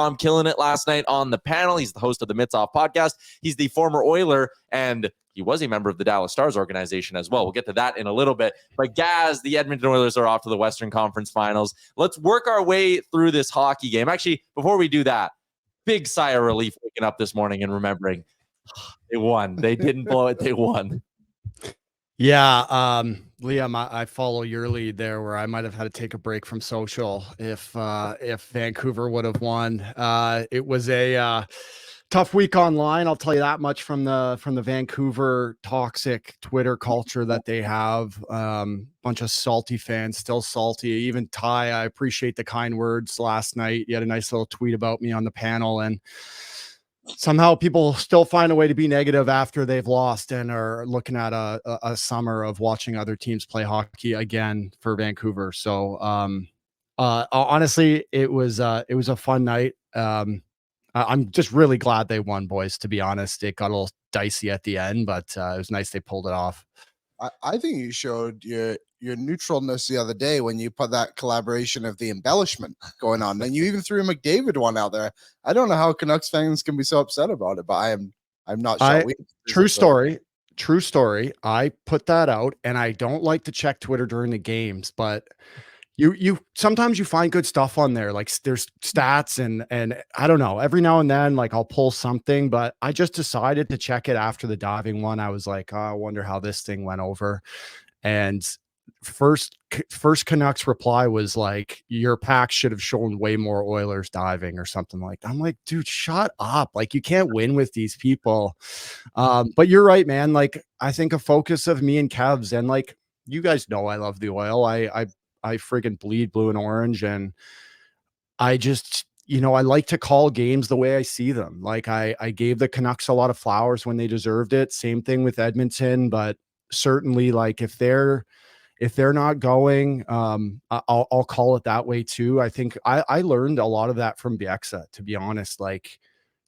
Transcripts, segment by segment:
Tom killing it last night on the panel. He's the host of the Mitts Off podcast. He's the former Oiler, and he was a member of the Dallas Stars organization as well. We'll get to that in a little bit. But Gaz, the Edmonton Oilers are off to the Western Conference Finals. Let's work our way through this hockey game. Actually, before we do that, big sigh of relief waking up this morning and remembering they won. They didn't blow it. They won. Yeah, Liam, I follow your lead there, where I might have had to take a break from social if Vancouver would have won. It was a tough week online, I'll tell you that much, from the Vancouver toxic Twitter culture that they have. Bunch of salty fans, still salty. Even Ty, I appreciate the kind words last night. You had a nice little tweet about me on the panel, and somehow people still find a way to be negative after they've lost and are looking at a summer of watching other teams play hockey again for Vancouver. So honestly, it was a fun night. I'm just really glad they won, boys, to be honest. It got a little dicey at the end, but it was nice they pulled it off. I think you showed your neutralness the other day when you put that collaboration of the embellishment going on. And you even threw a McDavid one out there. I don't know how Canucks fans can be so upset about it, but I'm not sure. True story. I put that out, and I don't like to check Twitter during the games, but you sometimes you find good stuff on there. Like there's stats and I don't know, every now and then, like I'll pull something, but I just decided to check it after the diving one. I was like, oh, I wonder how this thing went over. And first Canucks reply was like, your pack should have shown way more Oilers diving or something like that. I'm like, dude, shut up. Like, you can't win with these people. But you're right, man. Like, I think a focus of me and Kev's, and like, you guys know I love the Oil. I friggin' bleed blue and orange. And I just, I like to call games the way I see them. Like I gave the Canucks a lot of flowers when they deserved it. Same thing with Edmonton, but certainly, like, if they're not going, I'll call it that way too. I think I learned a lot of that from Bieksa, to be honest. Like,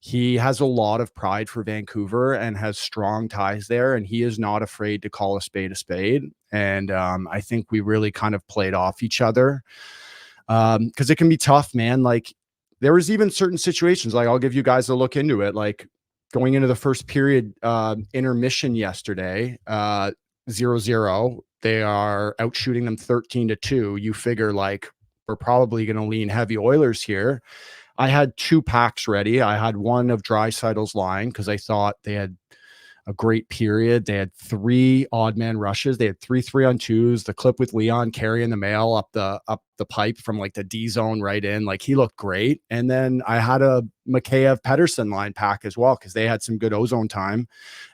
he has a lot of pride for Vancouver and has strong ties there, and he is not afraid to call a spade. And I think we really kind of played off each other, because it can be tough, man. Like, there was even certain situations, like I'll give you guys a look into it, like going into the first period intermission yesterday, 0-0. They are out shooting them 13-2. You figure, like, we're probably going to lean heavy Oilers here. I had 2 packs ready. I had one of Draisaitl's line because I thought they had a great period. They had 3 odd man rushes. They had 3 3-on-2s. The clip with Leon carrying the mail up the pipe from like the D zone right in. Like, he looked great. And then I had a Mikheyev Pettersson line pack as well, because they had some good ozone time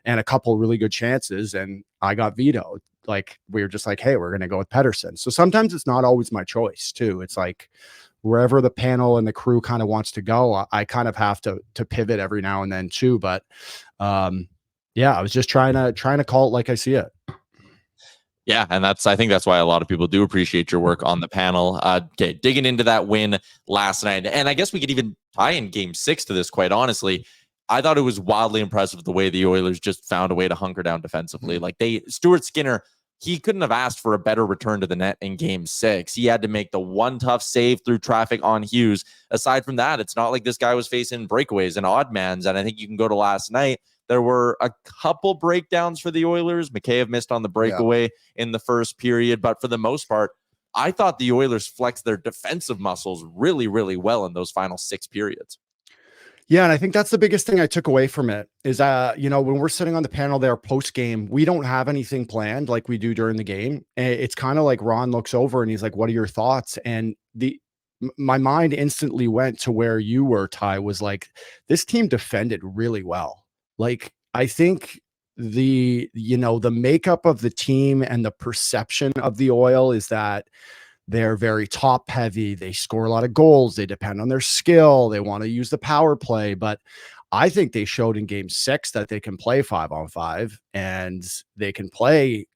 and a couple really good chances. And I got vetoed. Like, we were just like, hey, we're going to go with Pettersson. So sometimes it's not always my choice too. It's like, wherever the panel and the crew kind of wants to go, I kind of have to pivot every now and then too. But yeah, I was just trying to call it like I see it. Yeah, and I think that's why a lot of people do appreciate your work on the panel. Okay, digging into that win last night, and I guess we could even tie in Game 6 to this, quite honestly. I thought it was wildly impressive the way the Oilers just found a way to hunker down defensively. Like, Stuart Skinner, he couldn't have asked for a better return to the net in Game 6. He had to make the one tough save through traffic on Hughes. Aside from that, it's not like this guy was facing breakaways and odd mans. And I think you can go to last night. There were a couple breakdowns for the Oilers. Mikheyev missed on the breakaway in the first period. But for the most part, I thought the Oilers flexed their defensive muscles really, really well in those final 6 periods. Yeah, and I think that's the biggest thing I took away from it is, when we're sitting on the panel there post-game, we don't have anything planned like we do during the game. It's kind of like Ron looks over and he's like, what are your thoughts? And my mind instantly went to where you were, Ty, was like, this team defended really well. Like, I think the makeup of the team and the perception of the Oil is that they're very top heavy. They score a lot of goals. They depend on their skill. They want to use the power play. But I think they showed in Game 6 that they can play 5-on-5 and they can play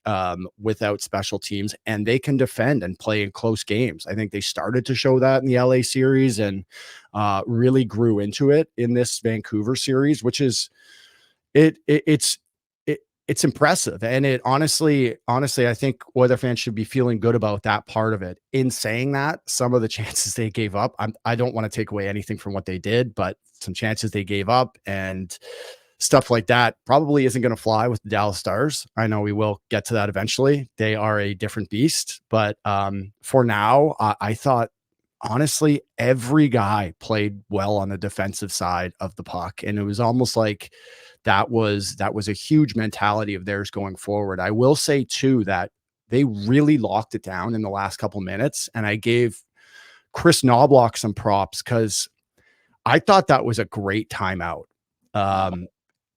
without special teams, and they can defend and play in close games. I think they started to show that in the LA series and really grew into it in this Vancouver series, which is it's impressive. And it honestly, I think Oilers fans should be feeling good about that part of it. In saying that, some of the chances they gave up, I don't want to take away anything from what they did, but some chances they gave up and stuff like that probably isn't going to fly with the Dallas Stars. I know we will get to that eventually. They are a different beast, but for now, I thought honestly every guy played well on the defensive side of the puck, and it was almost like that was a huge mentality of theirs going forward. I will say too that they really locked it down in the last couple minutes, and I gave Chris Knobloch some props because I thought that was a great timeout.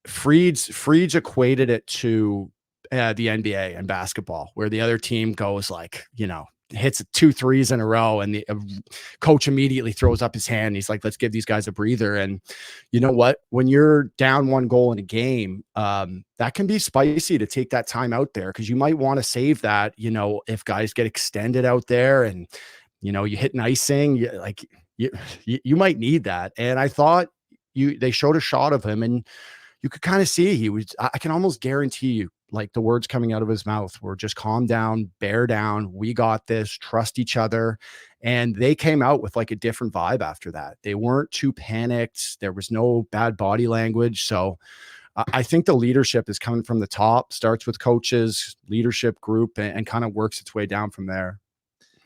Freeds equated it to the NBA and basketball, where the other team goes like, hits 2 threes in a row, and the coach immediately throws up his hand. He's like, let's give these guys a breather. And you know what? When you're down 1 goal in a game, that can be spicy to take that time out there, because you might want to save that, if guys get extended out there and, you hit an icing, you might need that. And I thought they showed a shot of him, and you could kind of see I can almost guarantee you, like, the words coming out of his mouth were just calm down, bear down. We got this, trust each other. And they came out with like a different vibe after that. They weren't too panicked. There was no bad body language. So I think the leadership is coming from the top, starts with coaches, leadership group, and kind of works its way down from there.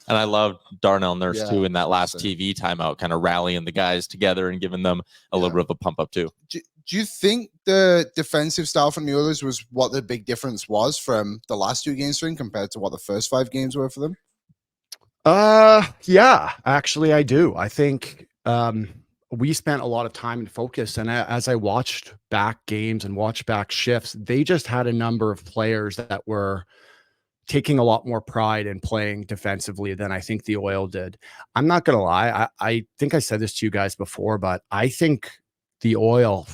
And I loved Darnell Nurse too in that last TV timeout, kind of rallying the guys together and giving them a little bit of a pump up too. Do you think the defensive style from the Oilers was what the big difference was from the last 2 games compared to what the first 5 games were for them? Yeah, actually I do. I think we spent a lot of time and focus, and as I watched back games and watched back shifts, they just had a number of players that were taking a lot more pride in playing defensively than I think the Oil did. I'm not going to lie. I think I said this to you guys before, but I think the Oil,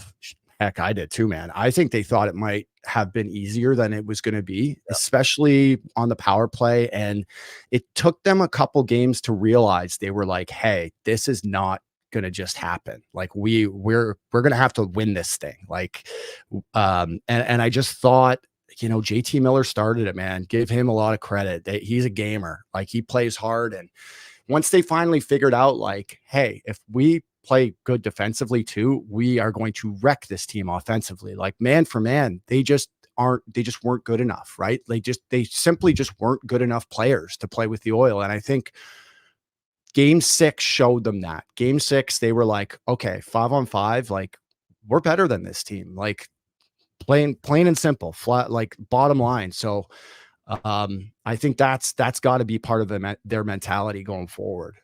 heck, I did too, man. I think they thought it might have been easier than it was going to be, especially on the power play. And it took them a couple games to realize they were like, hey, this is not going to just happen. Like we're going to have to win this thing. Like, and I just thought, JT Miller started it, man. Give him a lot of credit. He's a gamer. Like, he plays hard. And once they finally figured out, like, hey, if we play good defensively too, we are going to wreck this team offensively. Like, man for man, they just weren't good enough, right? They simply just weren't good enough players to play with the Oil. And I think Game 6 showed them that. Game 6, they were like, okay, 5-on-5, like, we're better than this team. Like, plain and simple, flat, like, bottom line. So I think that's got to be part of their mentality going forward.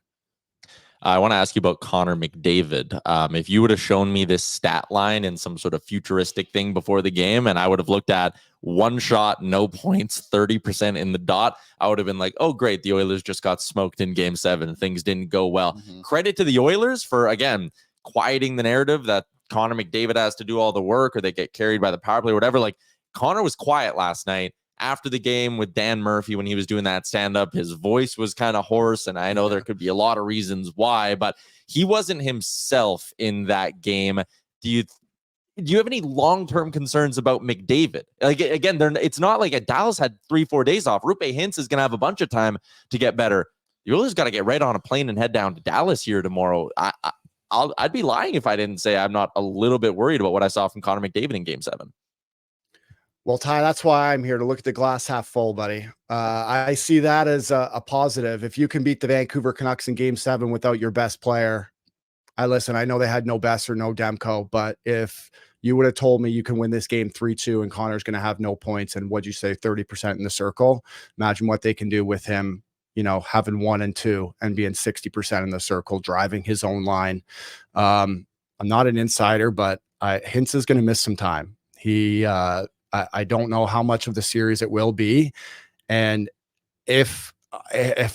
I want to ask you about Connor McDavid. If you would have shown me this stat line in some sort of futuristic thing before the game, and I would have looked at 1 shot, no points, 30% in the dot, I would have been like, oh, great, the Oilers just got smoked in Game 7. Things didn't go well. Mm-hmm. Credit to the Oilers for, again, quieting the narrative that Connor McDavid has to do all the work, or they get carried by the power play or whatever. Like, Connor was quiet last night. After the game with Dan Murphy, when he was doing that stand-up, his voice was kind of hoarse, and I know there could be a lot of reasons why, but he wasn't himself in that game. Do you have any long-term concerns about McDavid? Like, again, it's not like Dallas had 3-4 days off. Rupe Hintz is going to have a bunch of time to get better. The Oilers got to get right on a plane and head down to Dallas here tomorrow. I'd be lying if I didn't say I'm not a little bit worried about what I saw from Connor McDavid in Game 7. Well, Ty, that's why I'm here, to look at the glass half full, buddy. I see that as a positive. If you can beat the Vancouver Canucks in Game 7 without your best player, I know they had no Best or no Demko, but if you would have told me you can win this game 3-2 and Connor's going to have no points and, what'd you say, 30% in the circle, imagine what they can do with him, having 1 and 2 and being 60% in the circle, driving his own line. I'm not an insider, but Hintz is going to miss some time. I don't know how much of the series it will be. And if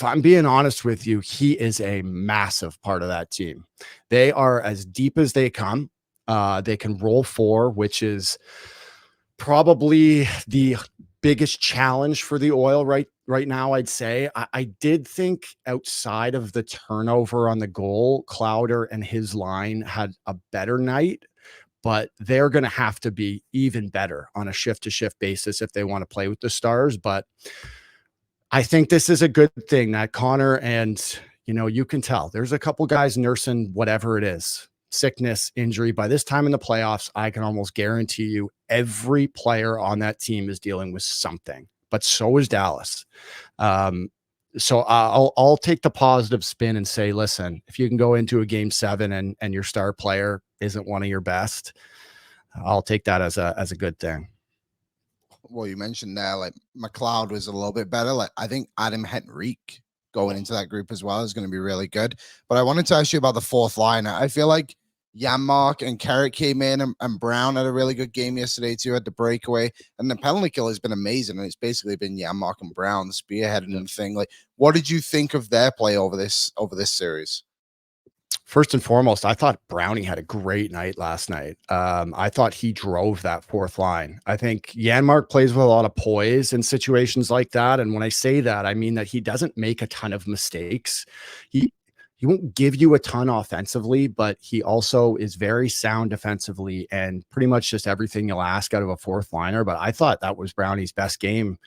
I'm being honest with you, he is a massive part of that team. They are as deep as they come. They can roll 4, which is probably the biggest challenge for the Oil right now, I'd say. I did think outside of the turnover on the goal, Clowder and his line had a better night. but they're going to have to be even better on a shift-to-shift basis if they want to play with the Stars. But I think this is a good thing that Connor and, you can tell there's a couple guys nursing whatever it is, sickness, injury. By this time in the playoffs, I can almost guarantee you every player on that team is dealing with something, but so is Dallas. So I'll take the positive spin and say, listen, if you can go into a game 7 and your star player isn't one of your best, I'll take that as a good thing. Well, you mentioned there, like McLeod was a little bit better. Like I think Adam Henrique going into that group as well is going to be really good. But I wanted to ask you about the fourth line. I feel like Janmark and Carrick came in, and Brown had a really good game yesterday too, had the breakaway, and the penalty kill has been amazing. And it's basically been Janmark and Brown spearheading the thing. Like, what did you think of their play over this series? First and foremost, I thought Brownie had a great night last night. I thought he drove that fourth line. I think Janmark plays with a lot of poise in situations like that. And when I say that, I mean that he doesn't make a ton of mistakes. He won't give you a ton offensively, but he also is very sound defensively and pretty much just everything you'll ask out of a fourth liner. But I thought that was Brownie's best game.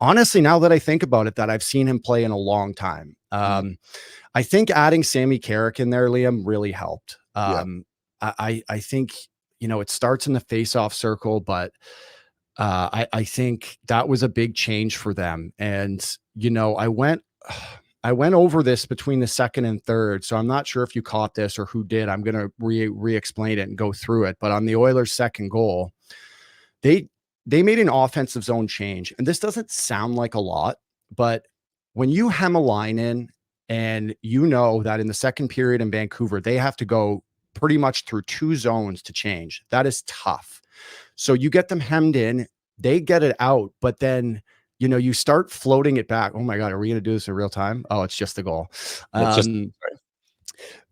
Honestly, now that I think about it, that I've seen him play in a long time. I think adding Sammy Carrick in there, Liam, really helped. I think, it starts in the face-off circle, but I think that was a big change for them. And, I went over this between the second and third, so I'm not sure if you caught this or who did. I'm going to re-explain it and go through it. But on the Oilers' second goal, they made an offensive zone change. And this doesn't sound like a lot, but when you hem a line in and that in the second period in Vancouver, they have to go pretty much through 2 zones to change. That is tough. So you get them hemmed in, they get it out, but then, you start floating it back. Oh my God, are we going to do this in real time? Oh, it's just the goal.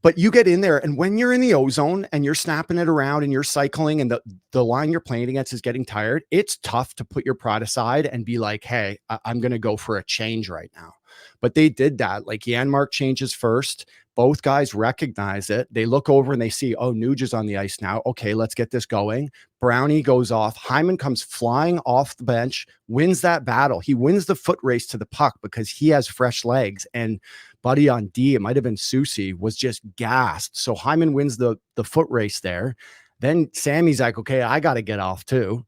But you get in there, and when you're in the ozone and you're snapping it around and you're cycling and the line you're playing against is getting tired, it's tough to put your pride aside and be like, hey, I'm going to go for a change right now. But they did that. Like Janmark changes first. Both guys recognize it. They look over and they see, oh, Nuge is on the ice now. Okay, let's get this going. Brownie goes off. Hyman comes flying off the bench, wins that battle. He wins the foot race to the puck because he has fresh legs. And buddy on D, it might have been Susie, was just gassed. So Hyman wins the foot race there. Then Sammy's like, okay, I got to get off too.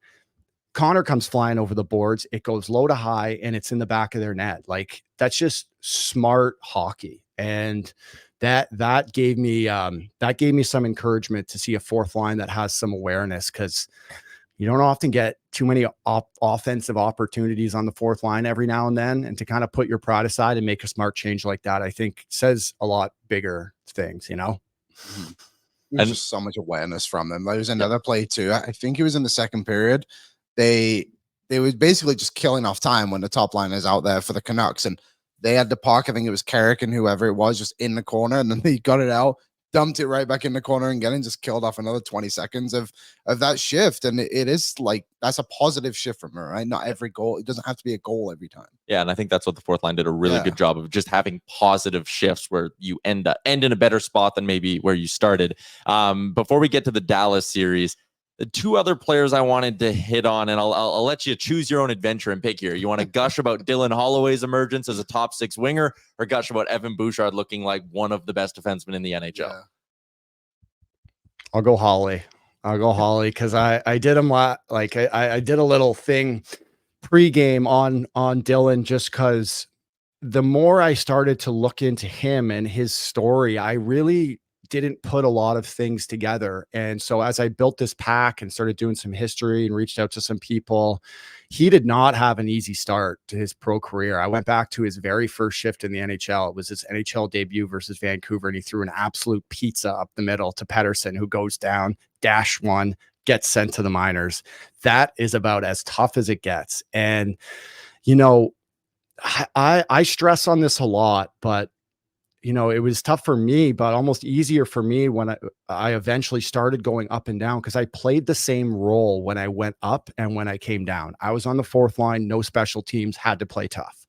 Connor comes flying over the boards. It goes low to high and it's in the back of their net. Like that's just smart hockey. And that gave me some encouragement to see a fourth line that has some awareness, because you don't often get too many offensive opportunities on the fourth line every now and then. And to kind of put your pride aside and make a smart change like that, I think says a lot bigger things, There's just so much awareness from them. There was another play too. I think it was in the second period. They were basically just killing off time when the top line is out there for the Canucks, and they had the puck. I think it was Carrick and whoever it was just in the corner, and then they got it out, dumped it right back in the corner and just killed off another 20 seconds of that shift. And it is like, that's a positive shift from her, right? Not every goal. It doesn't have to be a goal every time. Yeah. And I think that's what the fourth line did a really good job of, just having positive shifts where you end in a better spot than maybe where you started. Before we get to the Dallas series, the 2 other players I wanted to hit on, and I'll let you choose your own adventure and pick here. You want to gush about Dylan Holloway's emergence as a top 6 winger, or gush about Evan Bouchard looking like one of the best defensemen in the NHL? Yeah. I'll go Holly because I did him I did a little thing pregame on Dylan, just because the more I started to look into him and his story, I really didn't put a lot of things together. And so as I built this pack and started doing some history and reached out to some people, he did not have an easy start to his pro career. I went back to his very first shift in the NHL. It was his NHL debut versus Vancouver, and he threw an absolute pizza up the middle to Pettersson, who goes down, -1, gets sent to the minors. That is about as tough as it gets. And, I stress on this a lot, but it was tough for me, but almost easier for me when I eventually started going up and down, because I played the same role when I went up and when I came down. I was on the fourth line, no special teams, had to play tough.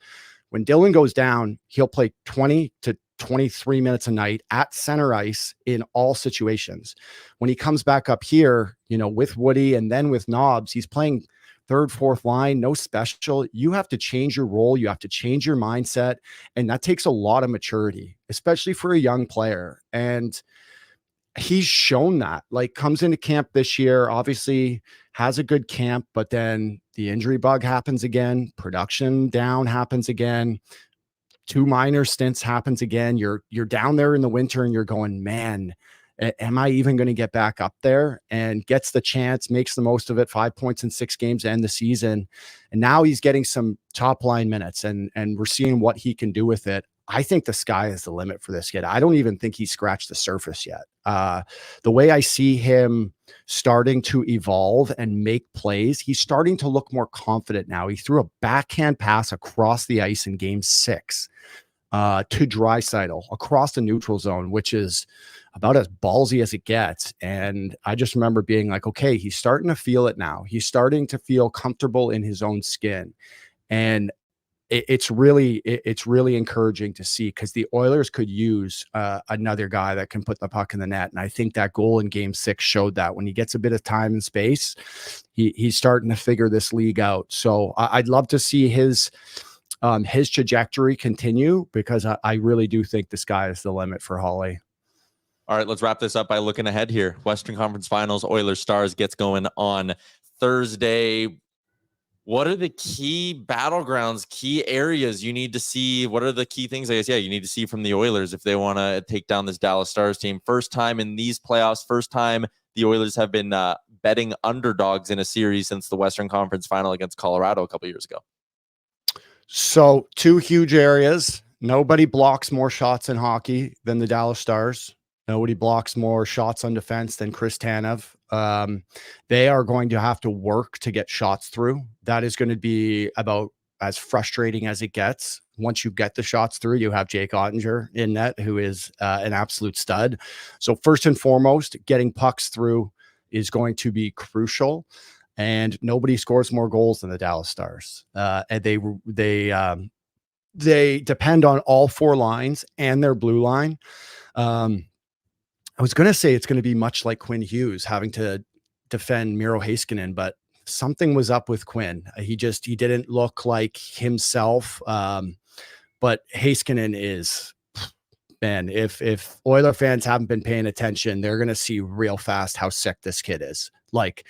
When Dylan goes down, he'll play 20 to 23 minutes a night at center ice in all situations. When he comes back up here, with Woody and then with Knobs, he's playing third, fourth line, no special. You have to change your role. You have to change your mindset. And that takes a lot of maturity, especially for a young player. And he's shown that, like, comes into camp this year, obviously has a good camp, but then the injury bug happens again, production down happens again, 2 minor stints happens again. You're down there in the winter and you're going, man, am I even going to get back up there? And gets the chance, makes the most of it, 5 points in 6 games to end the season. And now he's getting some top line minutes and we're seeing what he can do with it. I think the sky is the limit for this kid. I don't even think he's scratched the surface yet. The way I see him starting to evolve and make plays, he's starting to look more confident now. He threw a backhand pass across the ice in game 6 to Draisaitl across the neutral zone, which is about as ballsy as it gets. And I just remember being like, okay, he's starting to feel it now. He's starting to feel comfortable in his own skin. And it's really encouraging to see, because the Oilers could use another guy that can put the puck in the net. And I think that goal in game 6 showed that when he gets a bit of time and space, he's starting to figure this league out. So I'd love to see his trajectory continue, because I really do think the sky is the limit for Holly. All right, let's wrap this up by looking ahead here. Western Conference Finals, Oilers Stars gets going on Thursday. What are the key battlegrounds, key areas you need to see? What are the key things, I guess, you need to see from the Oilers if they want to take down this Dallas Stars team? First time in these playoffs, first time the Oilers have been betting underdogs in a series since the Western Conference Final against Colorado a couple years ago. So 2 huge areas. Nobody blocks more shots in hockey than the Dallas Stars. Nobody blocks more shots on defense than Chris Tanev. They are going to have to work to get shots through. That is going to be about as frustrating as it gets. Once you get the shots through, you have Jake Ottinger in net, who is an absolute stud. So first and foremost, getting pucks through is going to be crucial. And nobody scores more goals than the Dallas Stars. And they depend on all 4 lines and their blue line. I was going to say it's going to be much like Quinn Hughes having to defend Miro Heiskanen, but something was up with Quinn. He didn't look like himself. But Heiskanen is, man, if Oiler fans haven't been paying attention, they're going to see real fast how sick this kid is. Like,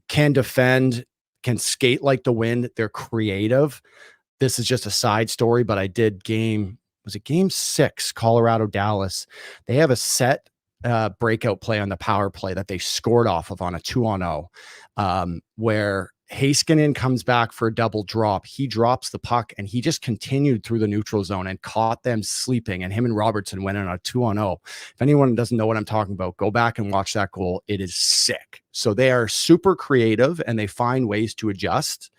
can defend, can skate like the wind. They're creative. This is just a side story, but I did game 6, Colorado, Dallas. They have a set breakout play on the power play that they scored off of on a 2-on-0, where Heiskanen comes back for a double drop. He drops the puck and he just continued through the neutral zone and caught them sleeping. And him and Robertson went on a 2-on-0. If anyone doesn't know what I'm talking about, go back and watch that goal. It is sick. So they are super creative and they find ways to adjust.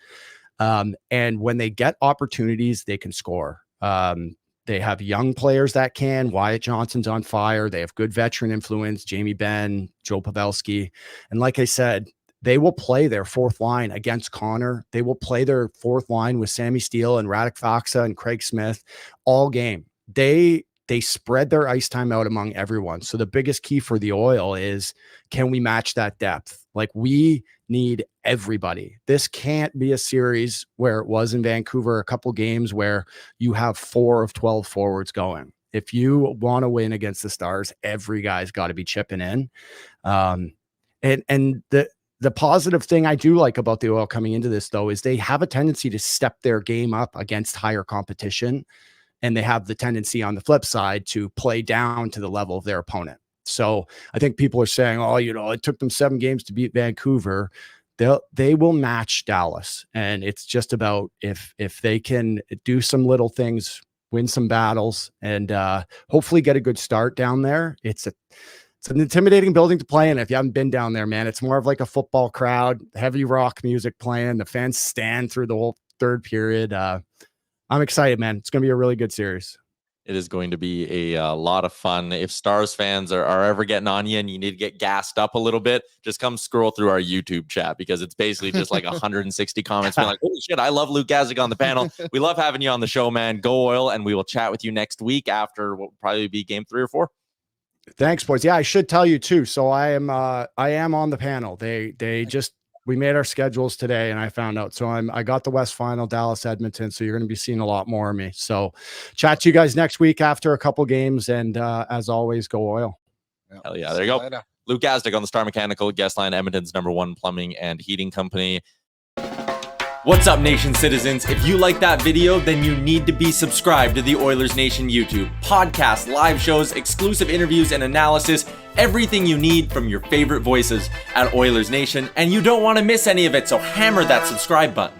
And when they get opportunities, they can score. They have young players that can. Wyatt Johnson's on fire. They have good veteran influence, Jamie Benn, Joe Pavelski. And like I said, they will play their 4th line against Connor. They will play their 4th line with Sammy Steele and Radek Faksa and Craig Smith all game. They spread their ice time out among everyone. So the biggest key for the Oil is, can we match that depth? Like, we need everybody. This can't be a series where it was in Vancouver, a couple games where you have 4 of 12 forwards going. If you want to win against the Stars, every guy's got to be chipping in. And the positive thing I do like about the Oil coming into this, though, is they have a tendency to step their game up against higher competition. And they have the tendency on the flip side to play down to the level of their opponent. So I think people are saying, oh, it took them 7 games to beat Vancouver. They will match Dallas. And it's just about if they can do some little things, win some battles, and hopefully get a good start down there. It's an intimidating building to play in. If you haven't been down there, man, it's more of like a football crowd, heavy rock music playing. The fans stand through the whole 3rd period. I'm excited, man. It's going to be a really good series. It is going to be a lot of fun. If Stars fans are ever getting on you and you need to get gassed up a little bit, just come scroll through our YouTube chat, because it's basically just like 160 comments being like, holy shit, I love Luke Gazdic on the panel. We love having you on the show, man. Go Oil, and we will chat with you next week after what will probably be game 3 or 4. Thanks, boys. Yeah, I should tell you too. So I am on the panel. We made our schedules today and I found out. So I got the West Final, Dallas, Edmonton. So you're going to be seeing a lot more of me. So chat to you guys next week after a couple games. And as always, go Oil. Hell yeah. There you go. Later. Luke Gazdic on the Star Mechanical guest line, Edmonton's #1 plumbing and heating company. What's up, Nation citizens? If you like that video, then you need to be subscribed to the Oilers Nation YouTube. Podcasts, live shows, exclusive interviews, and analysis. Everything you need from your favorite voices at Oilers Nation. And you don't want to miss any of it, so hammer that subscribe button.